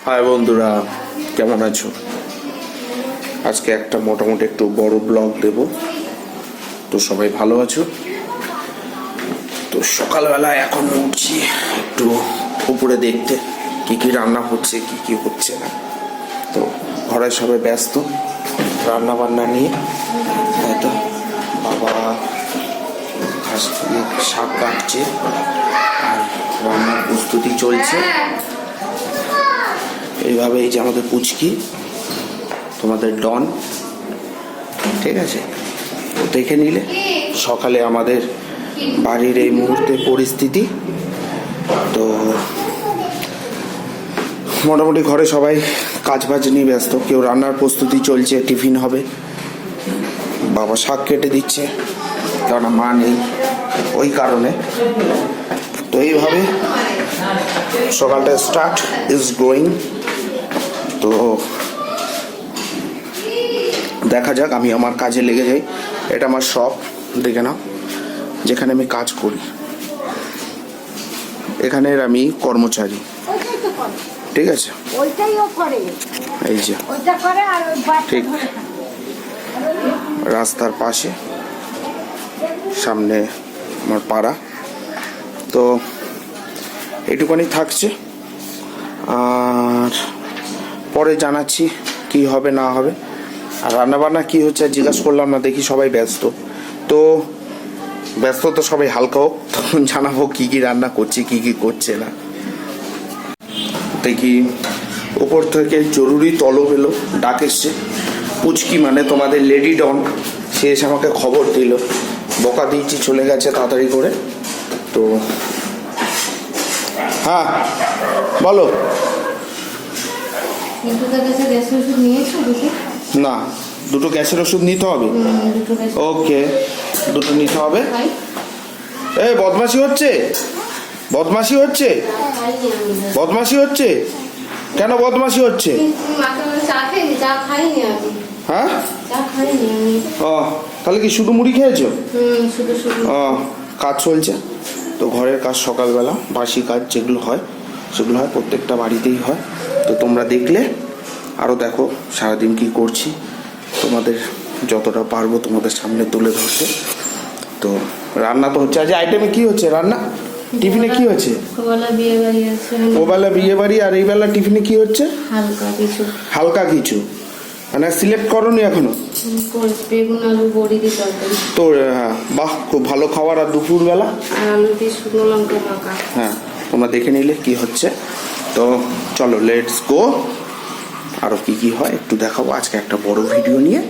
High বন্ধুরা, কেমন আছো? আজকে একটা মোটামুটি একটু বড় ব্লগ দেব। তো সবাই ভালো আছো? তো সকালবেলা এখন উঠছি একটু উপরে দেখতে কি কি রান্না হচ্ছে কি কি হচ্ছে না। তো ঘরে সবাই ব্যস্ত রান্না বান্না নিয়ে, তাই তো। বাবা শাক কাটছে আর রান্নার প্রস্তুতি চলছে। এইভাবে এই যে আমাদের পুচকি, তোমাদের ডন, ঠিক আছে। দেখে নিলে সকালে আমাদের বাড়ির এই মুহূর্তে পরিস্থিতি। তো মোটামুটি ঘরে সবাই কাজ বাজ নিয়ে ব্যস্ত, কেউ রান্নার প্রস্তুতি চলছে, টিফিন হবে, বাবা শাক কেটে দিচ্ছে কেননা মা নেই ওই কারণে। তো এইভাবে সকালটা স্টার্ট ইজ গোয়িং। তো দেখা যাক, আমি আমার কাজে লেগে যাই। এটা আমার শপ, দেখে নাও, যেখানে আমি কাজ করি। এখানের আমি কর্মচারী, ঠিক আছে। এই যে ঠিক রাস্তার পাশে, সামনে আমার পাড়া। তো এইটুকুনি থাকছে, আর পরে জানাচ্ছি কি হবে না হবে। আর রান্নাবান্না কি হচ্ছে জিজ্ঞাসা করলাম না, দেখি সবাই ব্যস্ত। তো ব্যস্ত তো সবাই হালকা হোক, তখন জানাবো কি কি রান্না করছি কি কি করছে না। দেখি উপর থেকে জরুরি তলব এলো, ডাক এসছে। পুচকি মানে তোমাদের লেডি ডন, সে এসে আমাকে খবর দিল, বকা দিয়েছি, চলে গেছে তাড়াতাড়ি করে। তো হ্যাঁ বলো। না, দুটো গ্যাসের ওষুধ নিতে হবে। ওকে, দুটো নিতে হবে। এই বদমাশি হচ্ছে, বদমাশি হচ্ছে, বদমাশি হচ্ছে। কেন বদমাশি হচ্ছে? হ্যাঁ, ও তাহলে কি শুধু মুড়ি খেয়েছো? ও, কাজ চলছে তো, ঘরের কাজ সকালবেলা বাসি কাজ যেগুলো হয় সেগুলো হয়, প্রত্যেকটা বাড়িতেই হয়। তো তোমরা দেখলে আরও দেখো সারাদিন কি করছি, তোমাদের যতটা পারবো তোমাদের সামনে তুলে ধরতে। তো রান্না তো হচ্ছে, আজ আইটেমে কি হচ্ছে রান্না? টিফিনে কি হচ্ছে? ওবেলা বিয়ে বাড়ি, আর এই বেলা টিফিনে কি হচ্ছে? হালকা কিছু। হালকা কিছু মানে সিলেক্ট করোনি এখনো? বেগুন আলু বড়ি দিয়ে তরকারি। তো হ্যাঁ, বাহ, খুব ভালো খাবার। আর দুপুরবেলা আলু দিয়ে শুকনো লঙ্কা মাখা। হ্যাঁ, তোমরা দেখে নিলে কি হচ্ছে। তো চলো লেটস গো। আরও কি কি হয় একটু দেখাবো আজকে একটা বড় ভিডিও নিয়ে।